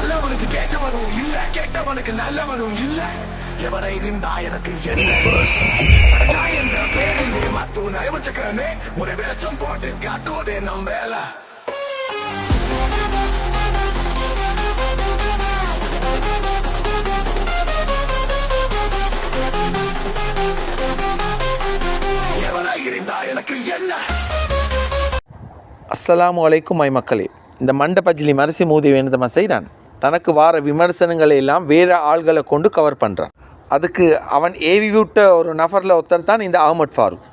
நல்லவனுக்கு கேட்டவனும் இல்ல, கேட்டவனுக்கு நல்லவனும் இல்ல. எவனை இருந்தா எனக்கு என்ன சட்டா என்ற பேரிலே மத்து நயவச்சக்கமே ஒரு வெளிச்சம் போட்டு காட்டுவதே நம் வேலை. எவனை இருந்தா எனக்கு என்ன. அஸ்ஸலாமு அலைக்கும் மை மக்களே. இந்த மண்ட பஜ்லி மரசி மூதி வேணுதமா செய்கிறான். தனக்கு வார விமர்சனங்களை எல்லாம் வேறு ஆள்களை கொண்டு கவர் பண்ணுறான். அதுக்கு அவன் ஏவி விட்ட ஒரு நபரில் ஒருத்தர் தான் இந்த அஹ்மத் ஃபாரூக்,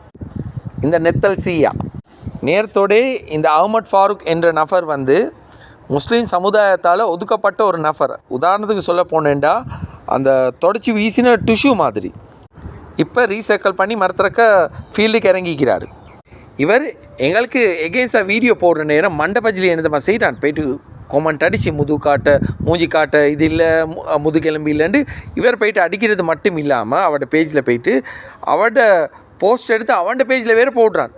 இந்த நெத்தல் சியா. நேரத்தோடே இந்த அஹ்மத் ஃபாரூக் என்ற நபர் வந்து முஸ்லீம் சமுதாயத்தால் ஒதுக்கப்பட்ட ஒரு நபர். உதாரணத்துக்கு சொல்ல போனேன்டா அந்த தொடச்சி வீசின டிஷ்யூ மாதிரி இப்போ ரீசைக்கிள் பண்ணி மரத்திறக்க ஃபீல்டுக்கு இறங்கிக்கிறாரு. இவர் எங்களுக்கு எகேன்ஸ்டாக வீடியோ போடுற நேரம் மண்ட பஜ்லி என்னதமா செய்கிறான். போய்ட்டு கொமெண்ட் அடித்து முது காட்ட மூஞ்சி காட்ட இது இல்லை முதுகெலும்பு இல்லைன்னு இவர் போய்ட்டு அடிக்கிறது மட்டும் இல்லாமல் அவட பேஜில் போய்ட்டு அவட போஸ்ட் எடுத்து அவன்ட பேஜில் வேறு போடுறான்.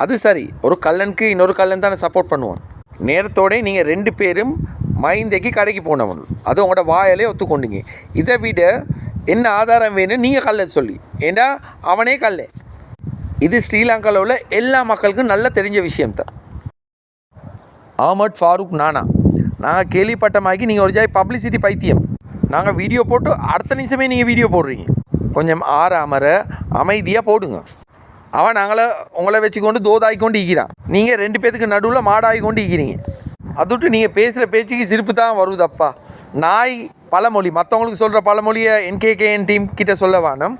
அது சரி, ஒரு கல்லனுக்கு இன்னொரு கல்லன் தானே சப்போர்ட் பண்ணுவான். நேரத்தோடய நீங்கள் 2 பேரும் மைந்தைக்கு கடைக்கு போனவன், அது உங்களோட வாயாலே ஒத்துக்கொண்டீங்க. இதை விட என்ன ஆதாரம் வேணும் நீங்கள் கல்லை சொல்லி? ஏண்டா அவனே கல்லை. இது ஸ்ரீலங்காவில் உள்ள எல்லா மக்களுக்கும் நல்லா தெரிஞ்ச விஷயம்தான். அஹ்மத் ஃபாரூக் நாங்கள் கேள்விப்பட்டமாக்கி நீங்கள் ஒரு ஜாய் பப்ளிசிட்டி பைத்தியம். நாங்கள் வீடியோ போட்டு அடுத்த நிமிஷமே நீங்கள் வீடியோ போடுறீங்க. கொஞ்சம் ஆறாமற அமைதியாக போடுங்க. அவன் உங்களை வச்சுக்கொண்டு தோதாகி கொண்டு ஈக்கிறான். நீங்கள் 2 பேத்துக்கு நடுவில் மாடாகி கொண்டு ஈக்கிறீங்க. அதுவிட்டு நீங்கள் பேசுகிற பேச்சுக்கு சிரிப்பு தான் வருதப்பா. நாய் பழமொழி, மற்றவங்களுக்கு சொல்கிற பழமொழியை என்கேகேஎன் டீம் கிட்ட சொல்ல வேணும்.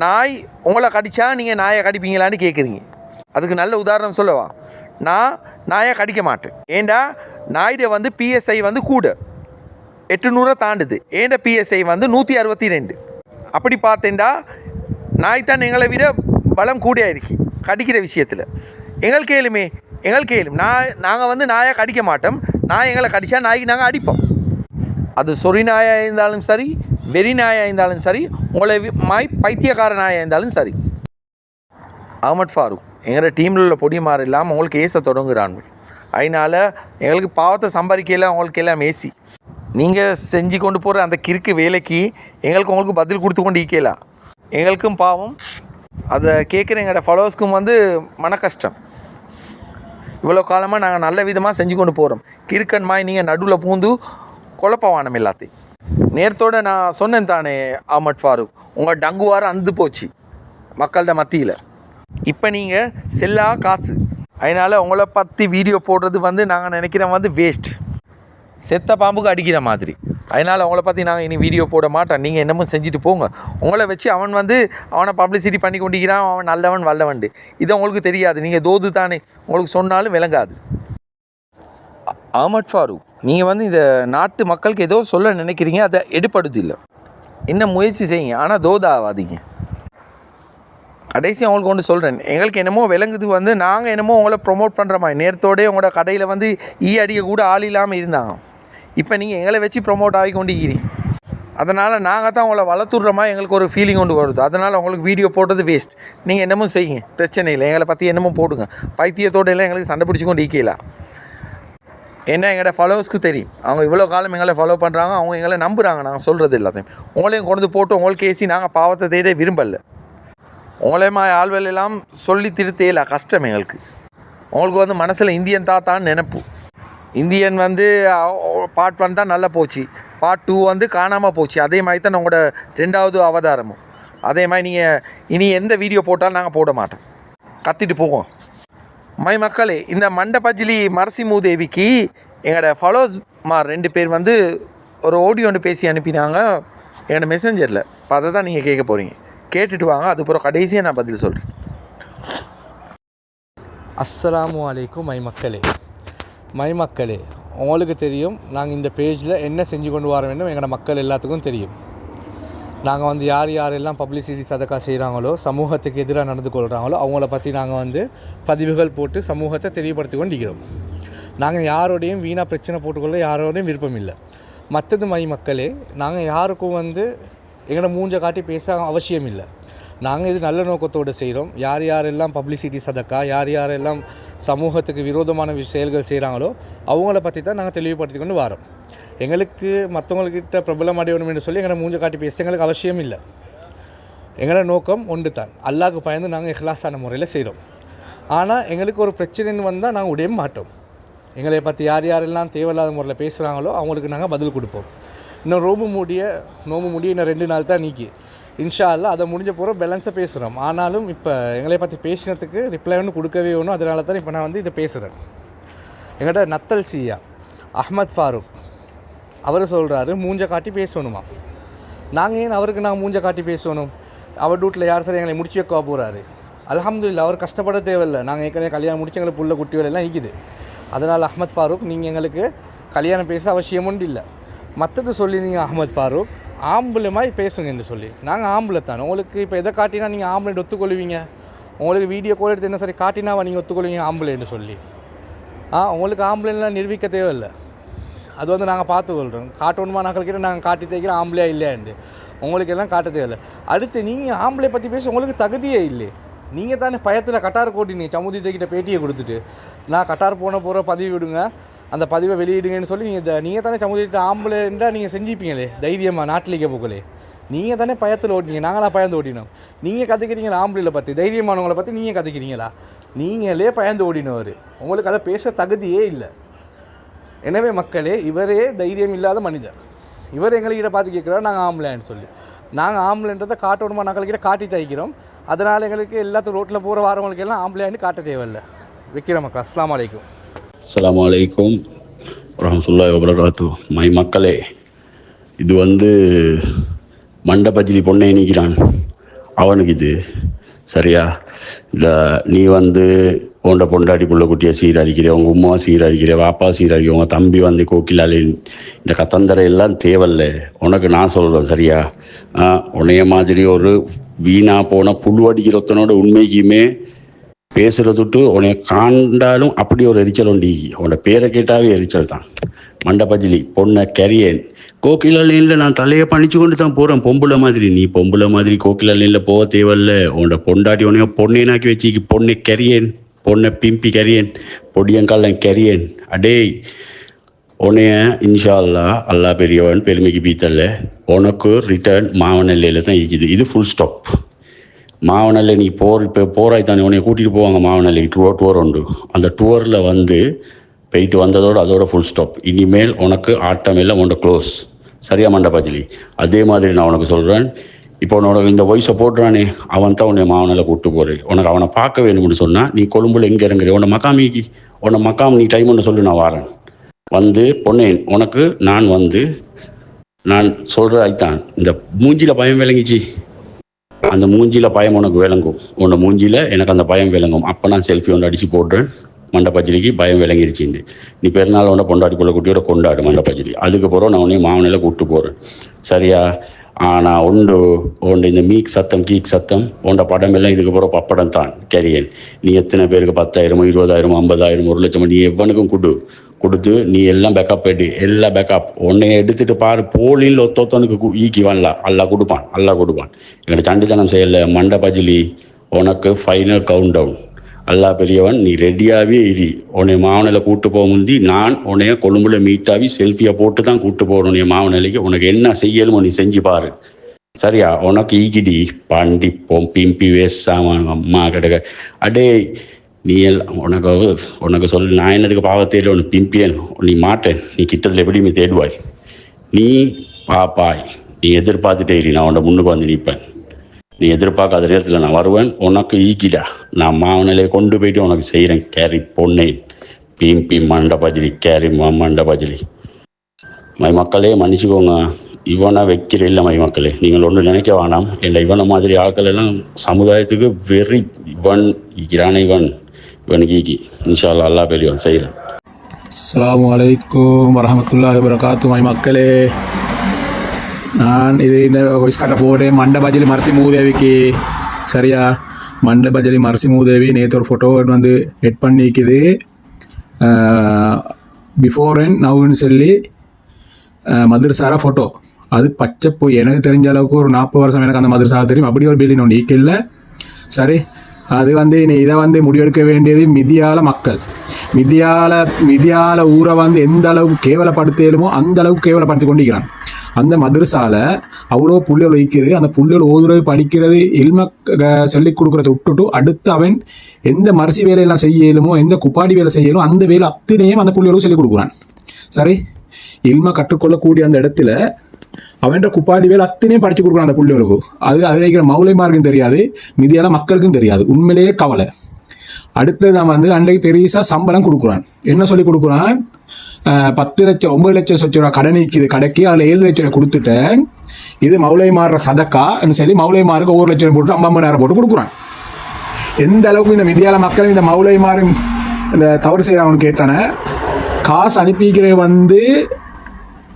நாய் உங்களை கடித்தா நீங்கள் நாயை கடிப்பீங்களான்னு கேட்குறீங்க. அதுக்கு நல்ல உதாரணம் சொல்லவா? நான் நாயை கடிக்க மாட்டேன். ஏண்டா நாயுடைய வந்து பிஎஸ்ஐ வந்து கூட 800 தாண்டுது. ஏண்டா பிஎஸ்ஐ வந்து 162. அப்படி பார்த்தேன்டா நாய் தான் எங்களை விட பலம் கூடியா இருக்கு கடிக்கிற விஷயத்தில். எங்களுக்கு கேளும் நாங்கள் வந்து நாயை கடிக்க மாட்டோம். நாய் எங்களை கடித்தா நாய்க்கு நாங்கள் அடிப்போம். அது சொறி நாயாக இருந்தாலும் சரி, வெறி நாயாக இருந்தாலும் சரி, உங்களை பைத்தியக்கார நாயாக இருந்தாலும் சரி. அஹ்மத் ஃபாரூக் எங்களோட டீமில் உள்ள பொடிமாறு இல்லாமல் உங்களுக்கு ஏச தொடங்குறான். அதனால் எங்களுக்கு பாவத்தை சம்பாதிக்கலாம், உங்களுக்கு எல்லாம் ஏசி. நீங்கள் செஞ்சு கொண்டு போகிற அந்த கிறுக்கு வேலைக்கு உங்களுக்கு பதில் கொடுத்து கொண்டு ஈக்கலாம். எங்களுக்கும் பாவம், அதை கேட்குற எங்களோட ஃபாலோவர்ஸ்க்கும் வந்து மன கஷ்டம். இவ்வளோ காலமாக நாங்கள் நல்ல விதமாக செஞ்சு கொண்டு போகிறோம். கிறுக்கன் மாய் நீங்கள் நடுவில் பூந்து குழப்பவானம் எல்லாத்தையும். நேரத்தோடு நான் சொன்னேன் தானே அஹ்மத் ஃபாரூக், உங்கள் டங்குவார அந்து போச்சு மக்கள்கிட்ட மத்தியில். இப்போ நீங்கள் செல்லா காசு. அதனால் உங்களை பற்றி வீடியோ போடுறது வந்து நாங்கள் நினைக்கிறோம் வந்து வேஸ்ட், செத்த பாம்புக்கு அடிக்கிற மாதிரி. அதனால் உங்களை பற்றி நாங்கள் இனி வீடியோ போட மாட்டோம். நீங்கள் என்னமோ செஞ்சுட்டு போங்க. உங்களை வச்சு அவனை பப்ளிசிட்டி பண்ணி கொண்டிருக்கிறான். அவன் நல்லவன் வல்லவண்டு. இது உங்களுக்கு தெரியாது. நீங்கள் தோது தானே, உங்களுக்கு சொன்னாலும் விளங்காது. அஹ்மத் ஃபாரூக், நீங்கள் வந்து இந்த நாட்டு மக்களுக்கு ஏதோ சொல்ல நினைக்கிறீங்க, அதை எடுப்படுது இல்லை. இன்னும் முயற்சி செய்யுங்க, ஆனால் தோதாவாதீங்க. கடைசி அவங்களுக்கு ஒன்று சொல்கிறேன், எங்களுக்கு என்னமோ விளங்குது வந்து நாங்கள் என்னமோ உங்களை ப்ரொமோட் பண்ணுற மாதிரி. நேரத்தோடய உங்களோட கடையில் வந்து அடிக்க கூட ஆள் இல்லாமல் இருந்தாங்க. இப்போ நீங்கள் எங்களை வச்சு ப்ரொமோட் ஆகி கொண்டு இருக்கிறீங்க. அதனால் நாங்கள் தான் உங்களை வளர்த்துடுற மாதிரி எங்களுக்கு ஒரு ஃபீலிங் கொண்டு வருது. அதனால் உங்களுக்கு வீடியோ போடுறது வேஸ்ட். நீங்கள் என்னமோ செய்யுங்க, பிரச்சனை இல்லை. எங்களை பற்றி என்னமோ போடுங்க. பைத்தியத்தோடு எல்லாம் எங்களுக்கு சண்டை பிடிச்சி கொண்டு ஈக்கலாம். ஏன்னா எங்களோட ஃபாலோவர்ஸ்க்கு தெரியும், அவங்க இவ்வளோ காலம் எங்களை ஃபாலோ பண்ணுறாங்க, அவங்க எங்களை நம்புகிறாங்க. நாங்கள் சொல்கிறது எல்லாத்தையும் உங்களையும் கொண்டு போட்டு உங்களுக்கு ஏசி நாங்கள் பாவத்தை தேட விரும்பலை. உங்களையுமா ஆள்வேல் எல்லாம் சொல்லி திருத்தேல கஷ்டம் எங்களுக்கு. உங்களுக்கு வந்து மனசில் இந்தியன் தாத்தான்னு நினைப்பு. இந்தியன் வந்து பார்ட் 1 தான் நல்லா போச்சு, பார்ட் 2 வந்து காணாமல் போச்சு. அதே மாதிரி தான் உங்களோட 2வது அவதாரமும். அதே மாதிரி நீங்கள் இனி எந்த வீடியோ போட்டாலும் நாங்கள் போட மாட்டோம், கத்திட்டு போவோம். மை மக்களே, இந்த மண்ட பஜ்லி மரசி மூதேவிக்கு எங்களோட ஃபாலோவர்ஸ்மார் 2 பேர் வந்து ஒரு ஆடியோ ஒன்று பேசி அனுப்பினாங்க எங்களோட மெசஞ்சரில். இப்போ அதை தான் நீங்கள் கேட்க போகிறீங்க. கேட்டுட்டு வாங்க, அதுக்கப்புறம் கடைசியாக நான் பதில் சொல்கிறேன். அஸ்ஸலாமு அலைக்கும் மை மக்களே, உங்களுக்கு தெரியும் நாங்கள் இந்த பேஜில் என்ன செஞ்சு கொண்டு வர வேண்டும். எங்களோட மக்கள் எல்லாத்துக்கும் தெரியும். நாங்கள் வந்து யாரெல்லாம் பப்ளிசிட்டி சதக்கா செய்கிறாங்களோ, சமூகத்துக்கு எதிராக நடந்து கொள்கிறாங்களோ, அவங்கள பற்றி நாங்கள் வந்து பதிவுகள் போட்டு சமூகத்தை தெளிவுபடுத்தி கொண்டிருக்கிறோம். நாங்கள் யாரோடையும் வீணாக பிரச்சனை போட்டுக்கொள்ள யாரோடையும் விருப்பம் இல்லை. மற்றது மை மக்களே, நாங்கள் யாருக்கும் வந்து எங்களோட மூஞ்சை காட்டி பேச அவசியம் இல்லை. நாங்கள் இது நல்ல நோக்கத்தோடு செய்கிறோம். யார் யாரெல்லாம் பப்ளிசிட்டி சதக்கா, யார் யாரெல்லாம் சமூகத்துக்கு விரோதமான செயல்கள் செய்கிறாங்களோ அவங்கள பற்றி தான் நாங்கள் தெளிவுபடுத்தி கொண்டு வரோம். எங்களுக்கு மற்றவங்கக்கிட்ட பிரபலம் அடையணும் என்று சொல்லி எங்களை மூஞ்ச காட்டி பேச எங்களுக்கு அவசியம் இல்லை. எங்களோட நோக்கம் ஒன்று தான், அல்லாஹ்க்கு பயந்து நாங்கள் இஹ்லாஸான முறையில் செய்கிறோம். ஆனால் எங்களுக்கு ஒரு பிரச்சனைன்னு வந்தால் நாங்கள் உடைய மாட்டோம். எங்களை பற்றி யார் யாரெல்லாம் தேவையில்லாத முறையில் பேசுகிறாங்களோ அவங்களுக்கு நாங்கள் பதில் கொடுப்போம். இன்னும் நோம்பு முடிய இன்னும் 2 நாள் தான் நீக்கி, இன்ஷா அல்லாஹ் அதை முடிஞ்ச போகிறோம் பேலன்ஸாக பேசுகிறோம். ஆனாலும் இப்போ எங்களை பற்றி பேசினதுக்கு ரிப்ளை ஒன்று கொடுக்கவே ஒன்றும். அதனால தான் இப்போ நான் வந்து இதை பேசுகிறேன். எங்கள்கிட்ட நத்தல் சியா அஹ்மத் ஃபாரூக் அவர் சொல்கிறாரு மூஞ்ச காட்டி பேசணுமா. நாங்கள் ஏன் அவருக்கு நாங்கள் மூஞ்ச காட்டி பேசணும்? அவர் வீட்டில் யார் சரி எங்களை முடிச்சு வைக்க போகிறாரு. அல்ஹம்துலில்லாஹ், அவர் கஷ்டப்பட தேவையில்லை. நாங்கள் ஏற்கனவே கல்யாணம் முடிச்சு எங்களுக்கு புள்ள குட்டி வேலையெல்லாம் இருக்குது. அதனால் அஹ்மத் ஃபாரூக் நீங்கள் எங்களுக்கு கல்யாணம் பேச அவசியம் ஒன்று இல்லை. மற்றது சொல்லி நீங்கள் அஹ்மத் ஃபாரூக் ஆம்பளை மாதிரி பேசுங்க என்று சொல்லி, நாங்கள் ஆம்பளை தானே. உங்களுக்கு இப்போ எதை காட்டினா நீங்கள் ஆம்பளை ஒத்துக்கொள்வீங்க? உங்களுக்கு வீடியோ கோல் எடுத்து என்ன சரி காட்டினாவா நீங்கள் ஒத்துக்கொள்வீங்க ஆம்பளைன்னு சொல்லி? உங்களுக்கு ஆம்பளைலாம் நிரூபிக்க தேவையில்லை. அது வந்து நாங்கள் பார்த்து கொள்கிறோம். காட்டணுமா நாங்கள்கிட்ட நாங்கள் காட்டி தேய்க்கிறோம் ஆம்பளையா இல்லையாண்டு. உங்களுக்கு எல்லாம் காட்ட தேவையில்லை. அடுத்து நீங்கள் ஆம்பளை பற்றி பேச உங்களுக்கு தகுதியே இல்லை. நீங்கள் தானே பயத்தில் கட்டார் கோட்டினீங்க சமுதியத்துக்கிட்ட பேட்டியை கொடுத்துட்டு, நான் கட்டார் போகிற பதிவு விடுங்க, அந்த பதிவை வெளியிடுங்கன்னு சொல்லி நீங்கள் தானே சமுதியத்தை ஆம்பளைன்றா நீங்கள் செஞ்சுப்பீங்களே தைரியமாக நாட்டிலேயே போகலே. நீங்கள் தானே பயத்தில் ஓட்டினீங்க, நாங்களாம் பயந்து ஓட்டினோம். நீங்கள் கற்றுக்கிறீங்களா ஆம்பளையில் பற்றி? தைரியமானவங்களை பற்றி நீங்கள் கற்றுக்கிறீங்களா? நீங்களே பயந்து ஓடினவர். உங்களுக்கு அதை பேச தகுதியே இல்லை. எனவே மக்களே, இவரே தைரியம் இல்லாத மனிதர். இவர் எங்கள்கிட்ட பார்த்து கேட்குறோம் நாங்கள் ஆம்பளைன்னு சொல்லி. நாங்கள் ஆம்பளைன்றதை காட்டணுமா நாங்கள்கிட்ட காட்டி தைக்கிறோம். அதனால் எங்களுக்கு எல்லாத்துக்கும் ரோட்டில் போகிற வாரவங்களுக்கு எல்லாம் ஆம்பளையான்னு காட்ட தேவையில்லை. வைக்கிற மக்கள் அஸ்ஸலாமு அலைக்கும். அஸ்ஸலாமு அலைக்கும் வரஹ்மத்துல்லாஹி வபரகாத்துஹு. மை மக்களே, இது வந்து மண்டபஜிலி பொண்ணை நிற்கிறான் அவனுக்கு இது சரியா? இந்த நீ வந்து உண்ட பொண்டாட்டி புள்ள குட்டியை சீரழிக்கிற, உங்கள் உமாவை சீரழிக்கிற, வாப்பா சீரழிக்கிற, உங்கள் தம்பி வந்து கோக்கிலாலே, இந்த கத்தந்தரை எல்லாம் தேவையில்ல உனக்கு. நான் சொல்கிறேன் சரியா? உன்னைய மாதிரி ஒரு வீணா போன புழு அடிக்கிறத்தனோட உண்மைக்குமே பேசுகிறதுட்டு உன்னைய காண்டாலும் அப்படி ஒரு எரிச்சல் உண்டு. உன்னோட பேரை கேட்டாவே எரிச்சல் தான். மண்டபஜிலி பொண்ணை கரியன் கோகிலா லைனில் நான் தலையை பணிச்சு கொண்டு தான் போகிறேன். பொம்பளை மாதிரி நீ பொம்பளை மாதிரி கோகிலா லைனில் போக தேவையில்ல. உன்னோட பொண்டாட்டி உன்னைய பொண்ணேனாக்கி வச்சுக்கி பொண்ணை கரியன், பொண்ணை பிம்பி கரியன், பொடியங்கால கரியன். அடே உன்னைய இன்ஷா அல்லா பெரியவன் பெருமைக்கு பீத்தல்ல உனக்கு ரிட்டர்ன் மாவனல்லையில் தான் இருக்குது. இது ஃபுல் ஸ்டாப். மாவனல்லை நீ இப்போ போராய் தானே உன்னை கூட்டிகிட்டு போவாங்க மாவனல்லைக்கு டூர் உண்டு. அந்த டூரில் வந்து போயிட்டு வந்ததோடு அதோட ஃபுல் ஸ்டாப். இனிமேல் உனக்கு ஆட்டம் இல்லை, உன்னோட க்ளோஸ் சரியா மண்டபஜிலி? அதே மாதிரி நான் உனக்கு சொல்கிறேன், இப்போ உன்னோட இந்த வயசை போடுறானே அவன் தான் உன்னை மாவனில் கூப்பிட்டு போகிறேன். உனக்கு அவனை பார்க்க வேணும்னு சொன்னால் நீ கொழும்புல எங்கே இறங்குற? உன்னை மக்காமிக்கு உன்னை மக்காம் நீ டைம் ஒன்று சொல்லி நான் வரேன். வந்து பொன்னேன் உனக்கு நான் சொல்கிற ஐத்தான். இந்த மூஞ்சியில் பயம் விளங்கிச்சு, அந்த மூஞ்சியில் பயம் உனக்கு விளங்கும். உன்னை மூஞ்சியில் எனக்கு அந்த பயம் விளங்கும். அப்போ நான் செல்ஃபி ஒன்று அடித்து போடுறேன். மண்டபஜிலிக்கு பயம் விளங்கிருச்சுண்டு. நீ பெருநாள் உன்னை பொண்டாட்டி பிள்ளை குட்டியோட கொண்டாடு மண்டபஜிலி. அதுக்கப்புறம் நான் உன்னை மாவனில் கூப்பிட்டு போகிறேன் சரியா? ஆனால் உண்டு இந்த மீக் சத்தம் கீக் சத்தம் உண்ட படம் எல்லாம் இதுக்கப்புறம் பப்படம் தான் கரியன். நீ எத்தனை பேருக்கு 10,000 20,000 50,000 1 லட்சம் நீ எவனுக்கும் கொடுத்து நீ எல்லாம் பேக்கப் எடு, எல்லாம் பேக்கப் உன்னை எடுத்துட்டு பாரு. போலில் ஒத்தொத்தனுக்கு ஈக்கி வரலாம், அல்லா கொடுப்பான். எங்களை சண்டித்தனம் செய்யலை மண்டபஜிலி. உனக்கு ஃபைனல் கவுண்ட் டவுன். அல்லா பெரியவன் நீ ரெடியாகவே இரு. உன்னை மாவனில் கூப்பிட்டு போக முந்தி நான் உன்னைய கொழும்புல மீட்டாகி செல்ஃபியை போட்டு தான் கூப்பிட்டு போகணும். என் மாவனிலைக்கு உனக்கு என்ன செய்யணுமோ நீ செஞ்சு பாரு சரியா? உனக்கு ஈக்கிடி பாண்டி பிம்பி வேசாம அம்மா கிடக்க. அடே நீ எல்லாம் உனக்கு சொல்லு, நான் என்னதுக்கு பாவத்தேடு ஒன்று பிம்பியன் நீ மாட்டேன். நீ கிட்டத்தில் எப்படியுமே தேடுவாய். நீ பாப்பாய், நீ எதிர்பார்த்துட்டே இரு. நான் உன்னை முன்னுக்கு வந்து நிற்பேன். நீ எதிர்பார்க்காத நேரத்தில் நான் வருவேன். உனக்கு ஈக்கிடா நான் மாவனிலையை கொண்டு போயிட்டு உனக்கு செய்கிறேன். கேரி பொண்ணை பிம்பி மண்டபஜிலி கேரி மண்டபஜிலி. மை மக்களே மன்னிச்சுக்கோங்க, இவனை வைக்கிற இல்லை மை மக்களே. நீங்கள் ஒன்று நினைக்க வேணாம். இல்லை இவனை மாதிரி ஆட்கள் எல்லாம் சமுதாயத்துக்கு வெறி. இவனுக்கு ஈக்கி இன்ஷா அல்லாஹ் அல்லா பெரியவன் செய்கிறேன். அஸ்ஸலாமு அலைக்கும் வரஹ்மத்துல்லாஹி வபரகாத்துஹு. மை மக்களே, நான் இது இந்த வாய்ஸ் காட்ட போகிறேன் மண்டபஜிலி மரசி மூதேவிக்கு சரியா? மண்டபஜிலி மரசி மூதேவி நேற்று ஒரு ஃபோட்டோ வந்து எட் பண்ணிக்குது. பிஃபோர் அண்ட் நவுன்னு சொல்லி மதுரசார ஃபோட்டோ. அது பச்சை போய் எனக்கு தெரிஞ்ச அளவுக்கு ஒரு 40 வருஷம் எனக்கு அந்த மதரசா தெரியும். அப்படி ஒரு பில்டிங் ஒன்று ஈக்கில்ல. சரி, அது வந்து இதை வந்து முடிவெடுக்க வேண்டியது மிதியால மக்கள். மிதியால ஊரை வந்து எந்த அளவுக்கு கேவலப்படுத்தலுமோ அந்த அளவுக்கு கேவலப்படுத்தி கொண்டிருக்கிறான். அந்த மதரசால அவ்வளோ புள்ளிகள் வைக்கிறது, அந்த புள்ளிகள் ஓதுறது படிக்கிறது இல்ம சொல்லிக் கொடுக்கறத விட்டுட்டு அடுத்து அவன் எந்த மரிசி வேலையெல்லாம் செய்யலுமோ எந்த குப்பாடி வேலை செய்யலும் அந்த வேலை அத்தனையும் அந்த புள்ளிகளும் சொல்லிக் கொடுக்குறான். சரி, இல்ம கற்றுக்கொள்ளக்கூடிய அந்த இடத்துல அவன் குப்பாடி வேலை அத்தனையும் படிச்சு கொடுக்குறான் அந்த புள்ளிகளுக்கு. அது இருக்கிற மௌலைமாருக்கும் தெரியாது, மிதியால மக்களுக்கும் தெரியாது. உண்மையிலேயே கவலை. அடுத்தது நான் வந்து அன்றைக்கு பெருசா சம்பளம் கொடுக்குறான். என்ன சொல்லி கொடுக்குறான்? 10 லட்சம் 9 லட்சம் சொச்ச கடன் நிற்கிது கடைக்கு, அதில் 7 லட்சம் கொடுத்துட்டேன், இது மௌலைமார சதக்கா சொல்லி மௌலைமாருக்கு 1 லட்சம் போட்டு 50,000 போட்டு கொடுக்குறான். எந்த அளவுக்கு இந்த மிதியால மக்கள் இந்த மௌலைமாரு இந்த தவறு செய்யறவனு கேட்டான காசு அனுப்பிக்கிற வந்து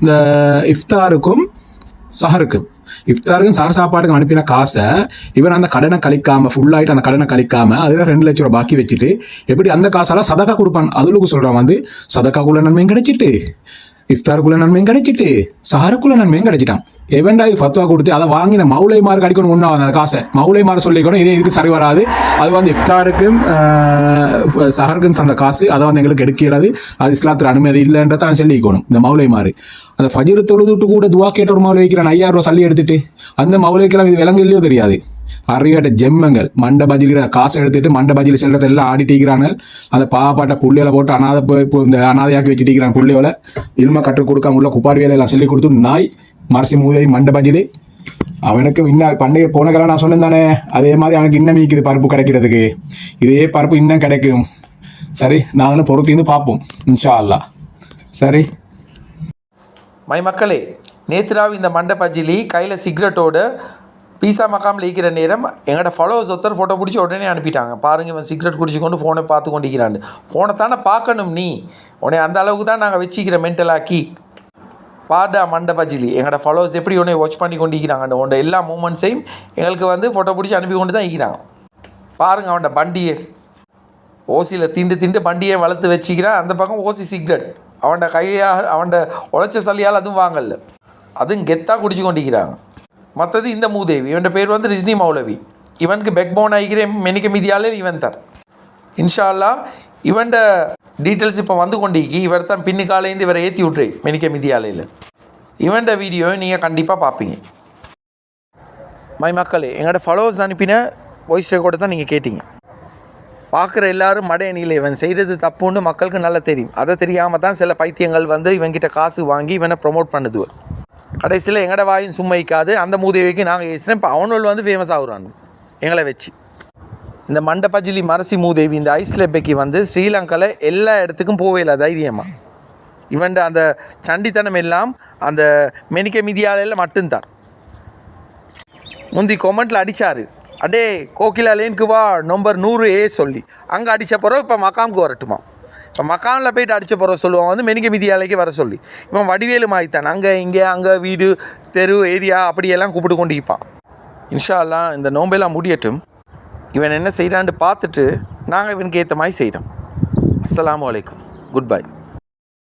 இந்த இஃப்தாருக்கும் சஹருக்கும் சஹர் சாப்பாட்டுக்கு அனுப்பின காசை இவன் அந்த கடனை கழிக்காம ஃபுல்லாயிட்டு அந்த கடனை கழிக்காம அதில் 2 லட்சம் ரூபாய் பாக்கி வச்சுட்டு எப்படி அந்த காசால சதக்கா கொடுப்பான். அதுலுக்கு சொல்றான் வந்து சதக்காக்குள்ள நன்மையும் கிடைச்சிட்டு, இஃப்தாருக்குள்ள நன்மையும் கிடைச்சிட்டு, சஹருக்குள்ள நன்மையும் கிடைச்சிட்டான். எவன்டா இது ஃபத்வா கொடுத்து அதை வாங்கின மௌலைமாருக்கு அடிக்கணும் ஒன்றும் அந்த காசை மௌலைமார் சொல்லிக்கணும் இதே இதுக்கு சரி வராது, அது வந்து இஃப்தாருக்கும் சஹருக்கும் தந்த காசு அதை வந்து எங்களுக்கு எடுக்கிறது, அது இஸ்லாத்தில் அனுமதி இல்லைன்றத அவன் சொல்லிக்கணும். இந்த மௌலைமாரு அந்த ஃபஜ்ர் தொழுதுட்டு கூட துவா கேட்ட ஒரு மௌலை வைக்கிறான் 5000 ரூபா சல்லி எடுத்துட்டு, அந்த மௌலைக்கெல்லாம் இது விலங்கு இல்லையோ தெரியாது. அறியாட்ட ஜெம்மங்கள் மண்ட பஜிலிக்கிற காசை எடுத்துட்டு மண்ட பஜிலி செல்றதை எல்லாம் ஆடிட்டிக்கிறாங்க. அந்த பாப்பாட்ட புள்ளிகளை போட்டு இந்த அனாதையாக்கி வச்சுட்டிக்கிறான். புள்ளிகளை இல்ம கற்றுக் கொடுக்காம உள்ள குப்பாரி வேலையெல்லாம் சொல்லி கொடுத்து நாய் மரசி மூதை மண்ட பஜிலி அவனுக்கு இன்னும் பண்டிகை போனக்கெல்லாம் நான் சொன்னேன் தானே, அதே மாதிரி அவனுக்கு இன்னும் மீக்குது பருப்பு கிடைக்கிறதுக்கு, இதே பருப்பு இன்னும் கிடைக்கும். சரி, நாங்களும் பொறுத்திருந்து பார்ப்போம் இன்ஷா அல்லாஹ். சரி மை மக்களே, நேத்ராவு இந்த மண்டை பஜ்ஜிலி கையில் சிகரெட்டோடு பீஸா மக்காமில் இருக்கிற நேரம் எங்களோட ஃபாலோவர்ஸ் ஒருத்தர் ஃபோட்டோ பிடிச்சி உடனே அனுப்பிட்டாங்க. பாருங்கள், இவன் சிகரெட் குடிச்சிக்கொண்டு ஃபோனை பார்த்து கொண்டிருக்கிறான். ஃபோனை தானே பார்க்கணும், நீ உடனே அந்த அளவுக்கு தான் நாங்கள் வச்சுக்கிற மென்டலாக்கி பாடா மண்டை பஜ்ஜிலி எங்களோட ஃபாலோவர்ஸ் எப்படி உடனே வாட்ச் பண்ணி கொண்டிருக்கிறாங்க. உன்னோட எல்லா மூமெண்ட்ஸையும் எங்களுக்கு வந்து ஃபோட்டோ பிடிச்சி அனுப்பி கொண்டு தான் இருக்கிறாங்க. பாருங்கள், அவனோட பண்டியை ஓசியில் திண்டு பண்டியை வளர்த்து வச்சுக்கிறான். அந்த பக்கம் ஓசி சிகரெட் அவனோட கையால் அவனோட உழைச்ச சல்லியால் அதுவும் வாங்கல, அதுவும் கெத்தாக குடிச்சு கொண்டிருக்கிறாங்க. மற்றது இந்த மூதேவி, இவன் பேர் வந்து ரிஜ்னி மௌலவி. இவனுக்கு பெக் போன் ஆகிக்கிறேன் மெனிக்க மீதியாலே இவன் தர். இன்ஷா அல்லாஹ் இவன் டீட்டெயில்ஸ் இப்போ வந்து கொண்டிருக்கி. இவர் தான் பின்னுக்காலேருந்து இவரை ஏற்றி விட்ரு மெனிக்க மீதியாலையில். இவன் வீடியோவை நீங்கள் கண்டிப்பாக பார்ப்பீங்க. மை மக்களே, எங்களோட ஃபாலோவர்ஸ் அனுப்பின வாய்ஸ் ரெக்கார்டை தான் நீங்கள் கேட்டீங்க. பார்க்குற எல்லாரும் மடையணியில் இவன் செய்கிறது தப்புன்னு மக்களுக்கு நல்லா தெரியும். அதை தெரியாமல் தான் சில பைத்தியங்கள் வந்து இவன்கிட்ட காசு வாங்கி இவனை ப்ரொமோட் பண்ணுது. கடைசியில் எங்களோட வாயும் சும்மைக்காது அந்த மூதேவிக்கு நாங்கள் ஏசினேன். இப்போ அவனோல் வந்து ஃபேமஸ் ஆகுறான் எங்களை வச்சு. இந்த மண்டை பஜ்ஜிலி மரசி மூதேவி இந்த ஐஸ்லெப்பைக்கு வந்து ஸ்ரீலங்காவில் எல்லா இடத்துக்கும் போவே இல்லை தைரியமாக. இவன் அந்த சண்டித்தனம் எல்லாம் அந்த மெனிக்க மீதியாலையில் மட்டும்தான். முந்தி கொமெண்ட்டில் அடித்தார், அடே கோகிலா லேனுக்கு வா நம்பர் 100A சொல்லி அங்கே அடித்த பிறகு இப்போ மக்காமுக்கு வரட்டுமா. இப்போ மக்காமில் போய்ட்டு அடித்த பிறகு சொல்லுவான் வந்து மெனிக்க மீதியாலைக்கு வர சொல்லி. இவன் வடிவேலு மாய்த்தான், அங்கே இங்கே அங்கே வீடு தெரு ஏரியா அப்படியெல்லாம் கூப்பிட்டு கொண்டு இருப்பான். இன்ஷா அல்லாஹ் இந்த நோம்பெல்லாம் முடியட்டும். இவன் என்ன செய்கிறான்னு பார்த்துட்டு நாங்கள் இவனுக்கு ஏற்ற மாதிரி செய்கிறோம். அஸ்ஸலாமு அலைக்கும், குட் பை.